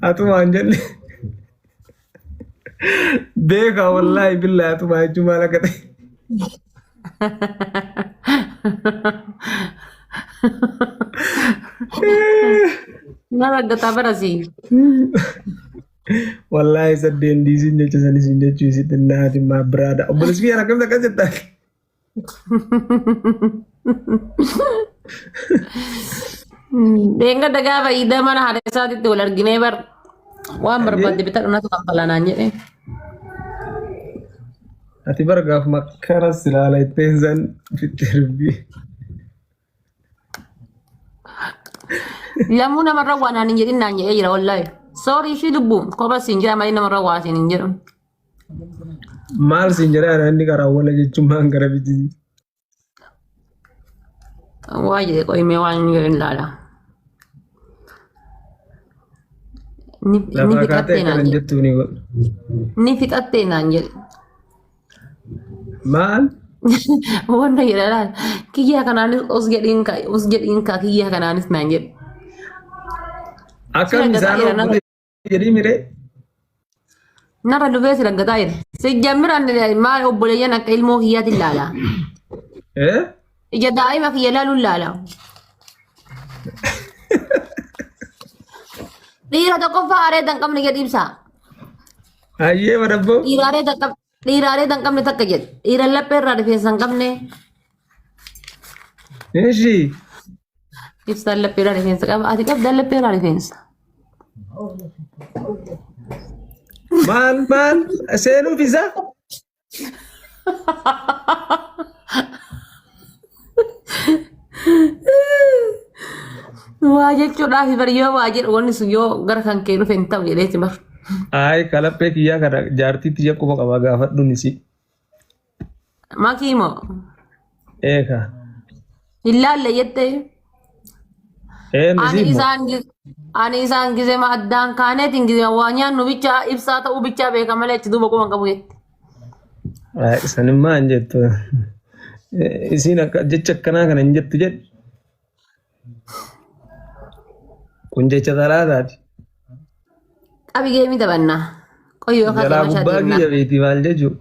أتوما أنجل بيكا والله بالله أتوما أنجل لك Nada gata berasi. والله سدين دي سنجة سني سنجة جوسي تنادي ما برادا أبلس فيها رقم ذاك جدا Dengar daga ba ida mana hari saat itu ular gini bar. Wah berbandi betul una tuh kampalan aja eh. Ati bargaaf makkara silaalay teenzan fitirbi. Lamu nama rawan ani jadi nanya ya jira wallahi. Sorry sih dubu. Kau pas sinjira main nama rawan sih ninjir. Mal sinjira ada ni kara wala je cuma angkara biti. Wah jadi kau imewan ngirin lala. Ni fitatte nanya. Ni fitatte nanya. Mal? Wanda ya lah. Kiya kananis usget inka kiya kananis nanya. Akan misalnya jadi mire. Nara dubes sila gatair. Sejamiran nila mal obbolenya nak ilmu kiya tilala. Ija daima kiya lalu lala. Lira to ko faare dangkam ni gadimsa. Ayye marabbo. Lirare dangkam ni takkajet. Iralla perra de sangkam ne. Eshi. Ifsalla perra de sangkam. Ati kab dalla perra de Man, senu visa. Wajib curah bariyo wajib oni suyo gar kan kelu fenta wile tibar. Ay kalape kiya kada jarti tiya ko baka gafat dunisi. Makimo. Eka. Illa layette. Nizimo. Ani isaan gize ma addan kaaneetiin gize waanyaan nu bicha ibsaa ta'uu bicha beeka malee achi duuba kuma qabu jetti. Sanimmaa hin jettu. Isiin akka jecha akkanaa kana hin jettu jedhu. Kun jecha talaataati. Qabi geemi taphannaa. Qoyyoo akka jalaa gubbaa kiyya beeti maal jechuudha.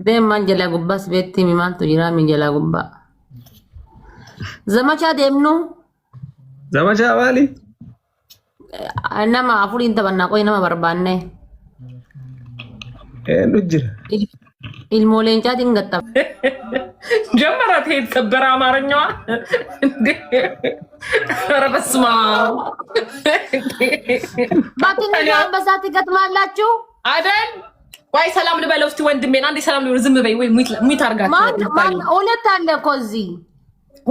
Deemaan jalaa gubbaas beetti maaltu jira min jalaa gubbaa. Zamachaa deemnu. Zamachaa maali? Nama afuriin taphannaa qoy nama barbaanne. Nu jira. Ilmooleen caatiin gatta. ጀመራት የተከበረ አማርኛዋ ኧረ በስመ አብ ባትንኛውን በሳት ይገጥማላችሁ አይደል? ቆይ ሰላም ልበለው እስቲ ወንድሜን አንዴ ሰላም ልበለው። ዝም በይ ወይ ሙት አድርጋችሁ። ማን ሁለት አለ እኮ እዚህ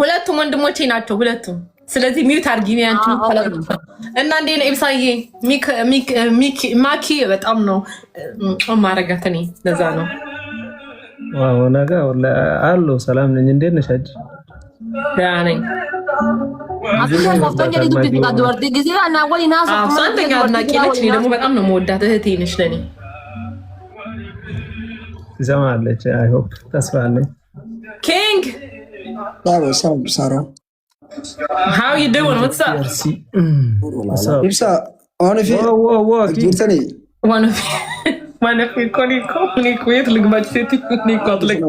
ሁለቱም ወንድሞቼ ናቸው ሁለቱም። ስለዚህ ሚውት አድርጊ ነው አንቺ እና እንዴ ነው ኢብሳዬ ማኪ በጣም ነው ማረጋት እኔ ለዛ ነው ዋው ነገ ወላ አሎ ሰላም ነኝ እንዴት ነሽ አጂ ዳኔ አጥቶ ወፍቶኝ ልጅ ቢጋ ዱርዲ ጊዜ እና ወይ ናሱ አንተኛ አድናቂ ነች እኔ ደግሞ በጣም ነው የምወዳት እህቴ ነች ለኔ ትሰማለች አይ ሆፕ ተስፋ አለኝ ኪንግ ሳሮ how you doing what's up ibsa one of you ኮኒ ኩዌት ልግባች ሴት ኒኮትልክ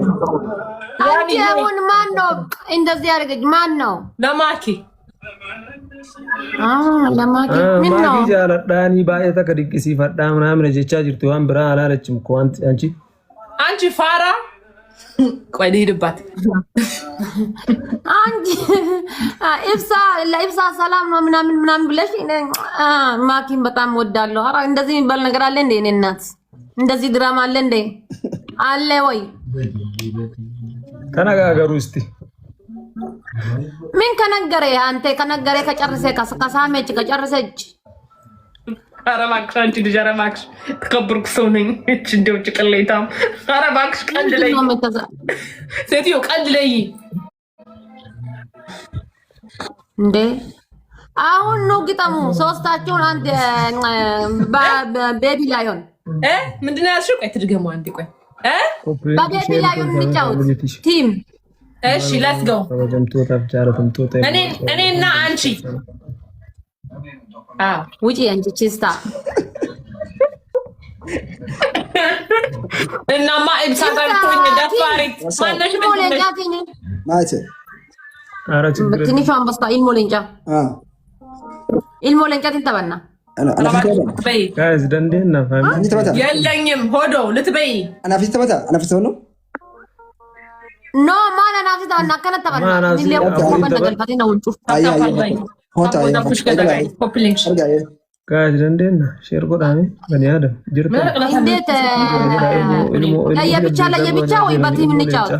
አሁን ማን ነው እንደዚህ ያደርገኝ ማን ነው ለማኪ ለማኪ ምን ነው ማኪ ጃለዳኒ ባየታ ከድቅሲ ፈዳ ምናምን ጀቻ ጅርቱ ዋን ብራ አላለችም እኮ አንቺ ፋራ ቆይ ልሂድባት አንቺ ለኢብሳ ሰላም ነው ምናምን ብለሽ ማኪን በጣም ወዳለሁ። ኧረ እንደዚህ የሚባል ነገር አለ እንዴ? እኔ እናት እንደዚህ ድራማ አለ እንዴ? አለ ወይ? ተነጋገሩ እስቲ። ምን ከነገረ አንተ ከነገረ ከጨርሰ ከሳመች ከጨርሰች ኧረ እባክሽ አንቺ ልጅ ኧረ እባክሽ ተከበርኩ ሰው ነኝ። እቺ እንደው ጭቅሌታም ኧረ እባክሽ ቀልድ ላይ ሴትዮ ቀልድ ላይ እንዴ አሁን ነው ግጠሙ ሶስታችሁን አንድ ቤቢ ላዮን ምንድን ነው ያልሽው? ቆይ ትድገሙ አንዴ ቆይ በቤቢ ላዮን እንጫወት ቲም እሺ ሌትስ ጎ እኔና አንቺ ውጪ አንቺ ቺስታ እናማ ኢብሳ ታልኩኝ ደፋሪት ማነሽ ሞለንጃቲኒ ማይተ ኧረ ችግር የለም። ትንሿ አንበሳ ኢልሞለንጃቲን ተበና انا في تبتا ጋይስ ደንዴና ፋሚሊ انت تبتا የለኝም ሆዶ ልትበይ انا في تبتا انا في تونو ኖ ማና ናፍታ እና ከነ ተበና ሚሊዮን ኮመንት ነው ውጭ اي هوتا يا ኮፕሊንግ ارجع يا ጋይስ ደንዴና ሼር ጎዳኔ በኔ አደም ጅርታ እንዴት ለየብቻ ወይ በቲም እንጫወት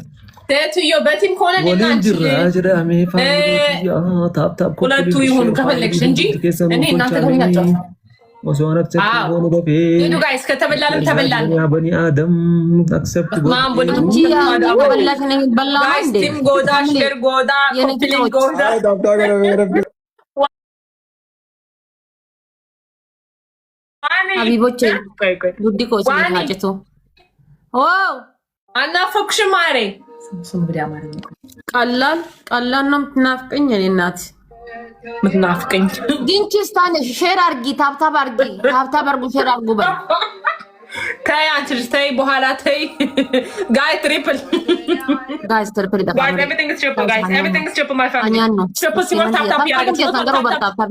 ቴትዮ በቲም ከሆነ ወንጅ ራጅራሜ ፋሚሊ ታፕ ታፕ ሁለቱ ይሁን ከፈለግሽ እንጂ እኔ እናንተ ተኛጫው ወሰዋነት ተቆኑ በፌ ሄዱ ጋይስ ከተበላለም ተበላል ያ በኒ አደም አክሰፕት ማን ቦዲ በላሽ ነኝ በላ ጋይስ እንዴ ቲም ጎዳ ሼር ጎዳ ኮፕሊንግ ጎዳ طب ده يا رب ሀቢቦቼ ጉዲ ኮች ናጭቱ ኦ አናፈቅሽ ማሬ ስምብዲ አማርኛ ቀላል ነው ምትናፍቀኝ እኔ እናት ምትናፍቀኝ ግን ቺስታነ ሼር አርጊ ታብታብ አርጉ ሼር አርጉ በል ተይ አንቺ ተይ በኋላ ተይ ጋይ ትሪፕል ዳ guys everything is triple my family triple ሲወር ታፕታፕ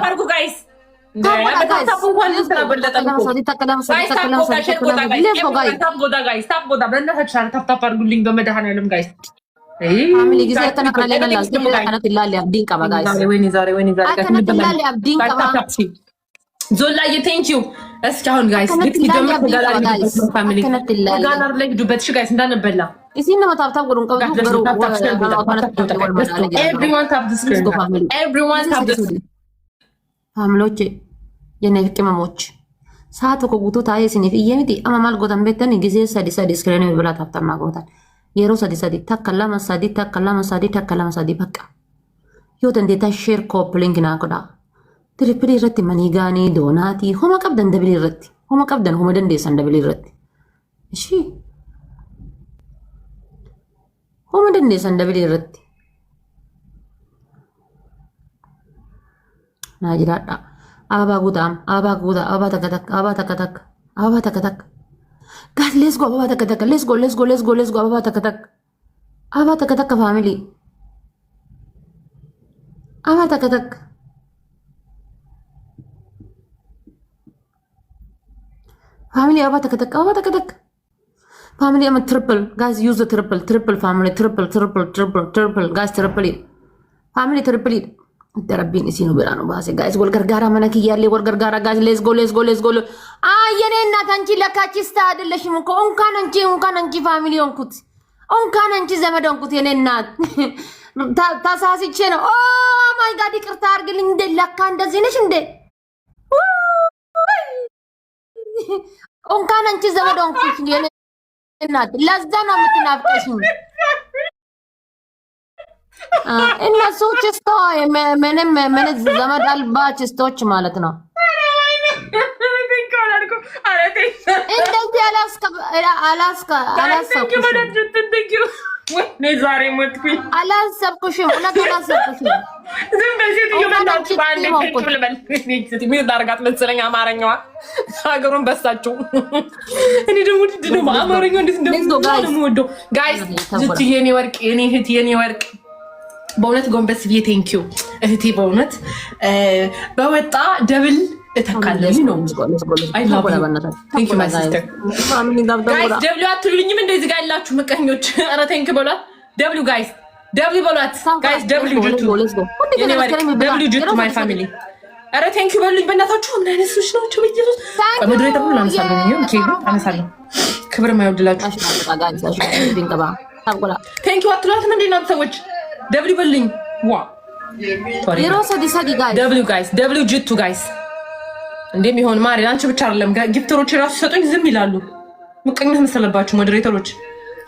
ያርጉ guys ዞላዬ ቴንኪው። እስኪ አሁን ጋይስ እንዳነበላ ፋሚሎቼ የኔ ቅመሞች ሰዓት እኮ ጉቶ ታዬ ሲኒፍ እየሚቲ አማማል ጎተን ቤተን ጊዜ ሰዲ ስክሪን ብላ ታፍተማ ጎታል የሮ ሰዲ ተከላ መሳዲ በቃ ዮት እንዴታ ሼር ኮፕሊንግ ናቆዳ ትሪፕል ይረቲ መኒጋኒ ዶናቲ ሆማ ቀብደን ደብል ይረቲ ሆማ ቀብደን ሆማ ደንዴሰን ደብል ይረቲ እሺ ሆማ ደንዴሰን ደብል ይረቲ ናጅራዳ አበባ ጉዳም አበባ ተከተክ ጋት ሌትስ ጎ አበባ ተከተክ ሌትስ ጎ አበባ ተከተክ ፋሚሊ አበባ ተከተክ ፋሚሊ አበባ ተከተክ ፋሚሊ አም ትሪፕል ጋይስ ዩዝ ዘ ትሪፕል ፋሚሊ ትሪፕል ጋይስ ትሪፕል ፋሚሊ ትሪፕል ደረቢን እሲኑ ብላ ነው ባሴ ጋይስ ወልገርጋራ መነክ ያለ ወልገርጋራ ጋይስ ሌትስ ጎ አየኔ እናት አንቺ ለካቺስታ አይደለሽም እኮ እንኳን አንቺ ፋሚሊ ሆንኩት እንኳን አንቺ ዘመድ ሆንኩት የኔ እናት ታሳስቼ ነው ኦ ማይ ጋድ ይቅርታ አድርግልኝ እንደ ለካ እንደዚህ ነሽ እንደ እንኳን አንቺ ዘመድ ሆንኩት የኔ እናት ለዛ ነው የምትናፍቀሽኝ እነሱ ችስቶ ምንም ዘመድ አልባ ችስቶች ማለት ነው። እንደዚህ አላሰብኩሽም። እውነት አላሰብኩሽም። ዳርጋት መሰለኝ አማርኛዋ ሀገሩን በሳቸው። እኔ ደግሞ አማርኛው እንዴት እንደምወደው ጋይስ ዝትዬ የኔ ወርቅ የኔ እህት የኔ ወርቅ በእውነት ጎንበስ ብዬ ቴንኪው እህቴ። በእውነት በወጣ ደብል እተካለኝ ነው። ደብሊው አትሉኝም? እንደዚህ ጋር ያላችሁ ምቀኞች ኧረ ቴንክ በሏት። ደብሊው ጋይስ ደብሊው በሏት ጋይስ። ደብሊው ጅቱ ማይ ፋሚሊ ኧረ ቴንኪው በሉኝ በእናታችሁ። ምን አይነት ሰዎች ናቸው? በኢየሱስ ምድር የተብሉ አነሳለሁ። ክብር ማይወድላችሁ ቴንኪው አትሏትም እንዴ እናንተ ሰዎች? ደብሊው በልኝ ዋ ደብሊው ጋይስ ደብሊው ጅቱ ጋይስ እንደሚሆን ማሪ አንቺ ብቻ አይደለም ጊፍተሮች ራሱ ሰጡኝ ዝም ይላሉ። ምቀኝነት መሰለባችሁ ሞዴሬተሮች።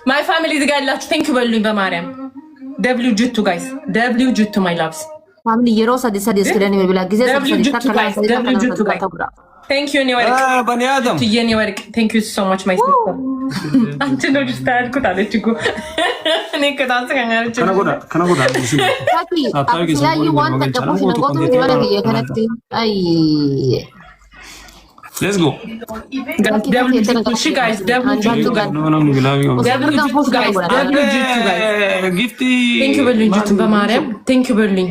ማይ ፋሚሊ እዚህ ጋር ያላችሁ ቴንክ በሉኝ በማርያም። ደብሊው ጅቱ ጋይስ ደብሊው ጅቱ ማይ ላቭስ ፋሚሊ የሮሳ ዲሳ ዲስክሪን ይብላ ጊዜ Thank you, New York. Bani Adam. To New York. Thank you so much, my sister. Anche non sta ascoltando, Chico. Ne che tanto che non c'è. Kana goda. Kaki, ya you want to push and go to the other way, connect. Ay. Let's go. Push guys, devil push guys. Gifty. Thank you, Berlin. Jutun በማርያም Thank you, Berlin.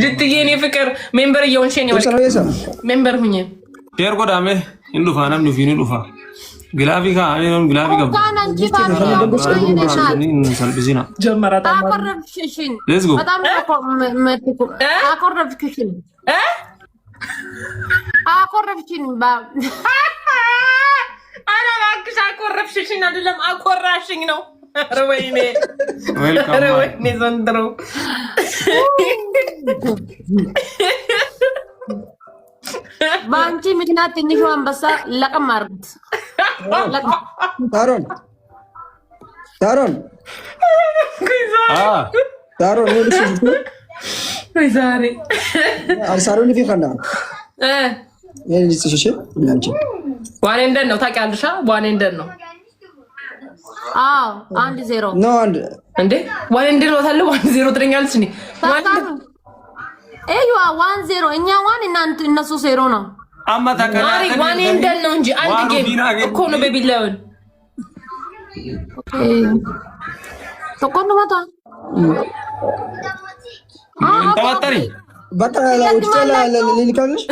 ጅትዬ እኔ ፍቅር ሜምበር እየሆንሽ ነው ሜምበር ሁኚ ሼር ጎዳሜ እንዱፋ ናም ዱፊኒ ዱፋ ግላፊ ካ አኔም ግላፊ ጋ ሰልብዚና ጀመራታ አቆረፍሽን ሌትስ ጎ በጣም አቆረፍሽን አቆረፍሽን አረ እባክሽ አቆረፍሽኝ አይደለም አቆራሽኝ ነው። ኧረ ወይኔ ኧረ ወይኔ ዘንድሮ በአንቺ ምክንያት ትንሹ አንበሳ ለቀም አድርጉት። ታሮን ዛሬ አልሳሮን ይፈካና ዋኔ እንደት ነው ታውቂያለሽ? ዋኔ እንደት ነው? አዎ 1-0 ነው አንድ እንዴ ዋኔ እንደት ነው ታለ 1-0 ትረኛለች እንዴ? ኤዩ 1-0 እኛ ዋን እናንተ እነሱ 0 ነው። አማታ ማሪ ዋኔ እንደት ነው እንጂ አንድ ጌም እኮ ነው ቤቢ ላውን ኦኬ ተቆንዶ ማታ ተዋጣሪ በቃ ለውጭላ ለሊልካለሽ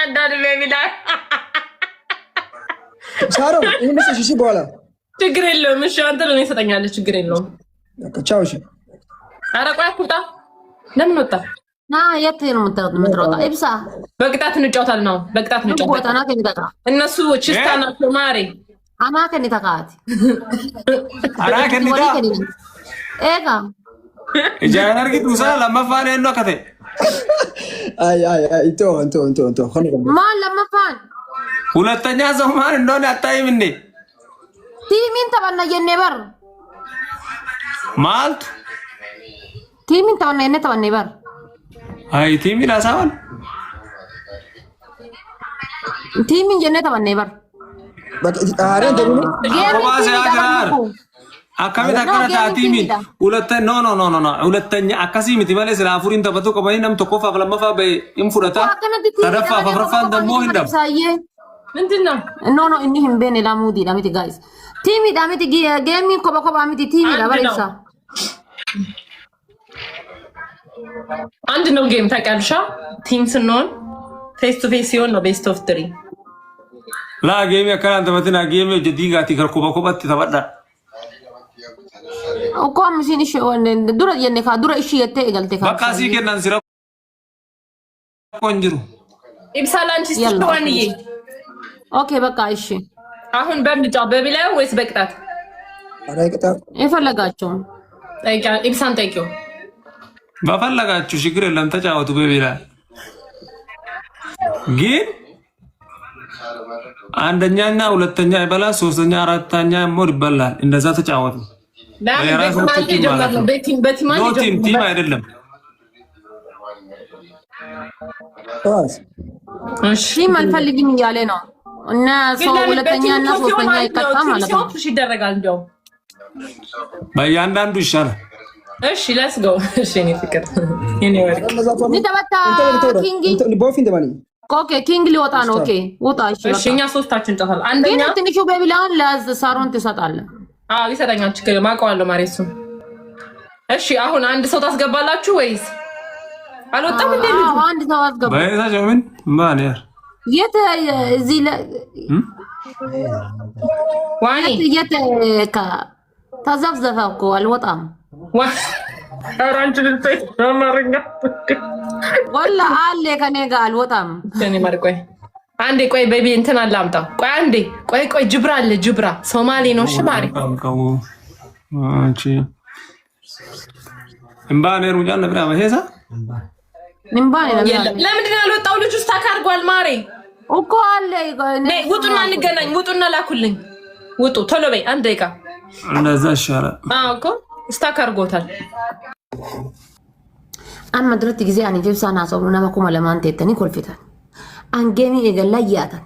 አንዳንድ ቤቢ ላ ሳሮ ይሄንስ እሺ በኋላ ችግር የለውም። እሺ አንተ ለኔ ሰጠኛለች ችግር የለውም። ቻው እሺ ኧረ ቆይ አትውጣ ለምን ወጣ? ና የት ነው የምትሮጣ? ኢብሳ በቅጣት እንጫወታለን ነው በቅጣት እንጫወታለን። እነሱ ችስታ ናቸው ማሪ አና ከኒታካት አራ ከኒታ ኤጋ እጃናር ጊዱሳ ለማፋኔ ነው ከተ አይ ቶ ማን ለማፋን ሁለተኛ ሰው ማን እንደሆነ አታይም እንዴ? ቲሚን ተባና የኔበር ማልት ቲሚን ተባና የኔ ተባና ይበር አይ ቲሚን አሳውን ቲሚን የኔ ተባና ይበር በቃ አረ ደሩ አባስ ያግራር አካባቢ ታከራታ ቲሚን ሁለተኛ ኖ ሁለተኛ አካሲ ምትበለ ስለ አፉሪን ተበቶ ቆባይ ነም ተቆፋ ፈለማፋ በኢንፉረታ ተረፋ ፈፍረፋን ደሞ እንደም ምንድነው ኖ እኒህም በኔ ላሙዲ ላሚቲ ጋይስ ቲሚ ዳሚቲ ጌሚንግ ኮባ አሚቲ ቲሚ ዳባሪሳ አንድ ነው ጌም ታውቂያለሽ? ቲም ስንሆን ፌስ ቱ ፌስ ሲሆን ነው ቤስት ኦፍ 3 ላ ጌም ያከራንተ መትና ጌም ጀዲጋቲ ከርኮባኮባት ተበዳ እኮ ምሽን እሺ ወንደ ዱረ የነካ ዱረ እሺ የተ ይገልተካ በቃ ሲከናን ሲራ ቆንጅሩ ኢብሳላንቺ ስትዋንዬ ኦኬ በቃ እሺ አሁን በምንጫው በቢላው ወይስ በቅጣት? አረ ቅጣት የፈለጋችሁ ጠይቃ ኢብሳን ጠይቂው በፈለጋችሁ ችግር የለም ተጫወቱ። በቢላ ግን አንደኛና ሁለተኛ ይበላል፣ ሶስተኛ አራተኛ ሞድ ይበላል። እንደዛ ተጫወቱ። ቲም አይደለም። እሺ ማልፈልግም እያለ ነው እና ሰው ሁለተኛ እና ሶስተኛ ይቀጣ ማለት ነው። እሺ ይደረጋል እንደው በእያንዳንዱ ይሻላል። እሺ ሌትስ ጎ። እሺ እኔ ፍቅር እኔ ወርቅ ንተበታ ኪንግ ቦፊን ደማኒ ኦኬ ኪንግ ሊወጣ ነው። ኦኬ ወጣ። እሺ እኛ ሶስታችን እንጨታለን። አንደኛ ትንሹ ቤቢላን ለሳሮን ትሰጣለህ። አዎ ይሰጠኛል። ችግር ማውቀዋለሁ ማሬሱ። እሺ አሁን አንድ ሰው ታስገባላችሁ ወይስ አልወጣም እንዴ? አዎ አንድ ሰው አስገባ። በእታቸው ምን ማን ያር የት እዚህ ዋኒ የት ተዘፍዘፈ እኮ አልወጣም። አራንቺ ልትይ አማርኛ ወላ አለ ከኔ ጋር አልወጣም። ከኔ ማርቆይ አንዴ ቆይ ቤቢ እንትን አላምጣ። ቆይ አንዴ ቆይ ጅብራ አለ ጅብራ ሶማሌ ነው። እሺ ማሪ አንቺ እምባኔ ሩጃ ነብራ ማሄሳ እምባኔ ለምንድን ነው ያልወጣው? ልጅ ውስጥ ታካርጓል ማሪ እኮ አለ። ውጡና እንገናኝ። ውጡና ላኩልኝ። ውጡ ቶሎ በይ። አንድ ደቂቃ እንደዛ ይሻላል። አዎ እኮ ስታክ አድርጎታል። አን መድረት ጊዜ አን ጀብሳና ሰው ነማ ኩማ ለማን ተተኒ ኮልፊታል አንገሚ የገላ ያታል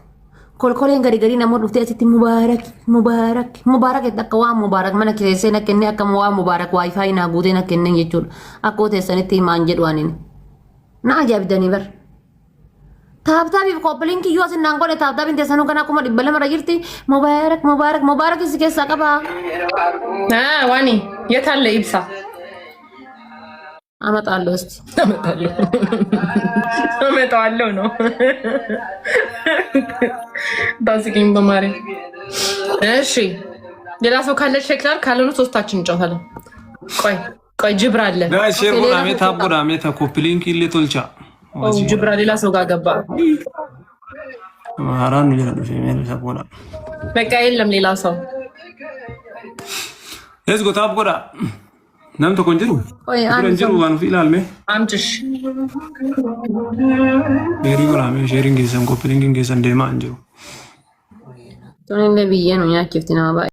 ኮልኮሌን ገሪ ገሪ ነሞ ዱፍቴ አሲቲ ሙባረክ ሙባረክ ሙባረክ ተቀዋ ሙባረክ ማነ ከሰነ ከነ አከመዋ ሙባረክ ዋይፋይ ና ጉዴና ከነ የቹል አቆቴ ሰነቲ ማንጀድ ዋኒን ና አጃብ ደኒበር ታብታቢ ኮፕሊንክ ዩስ እና አንጎለ ታብታቢ እንደሰኑ ከና ኩማ ዲበለ መራጅርቲ ሙባረክ ሙባረክ ሙባረክ እስከ ሰቀባ ዋኒ የታለ ኢብሳ አመጣለሁ እስቲ አመጣለሁ ነው ባዚኪን በማሪ እሺ ሌላ ሰው ካለ ሸክላል ካልሆነ ሶስታችን እንጫወታለን። ቆይ ጅብራ አለ ጋይ ሼርጎና ሜታ ሜታ ኮፕሊንክ ይልቶልቻ ጅብራ ሌላ ሰው ጋር ገባ። ማራን ይላል ፌሜል ሰቦና በቃ የለም ሌላ ሰው let's go ታብ ጎዳ namto konjiru konjiru wan filal me amtish beri wala me sharing gesan ko printing gesan de ma anjiru to ne biye no ya kiftina ba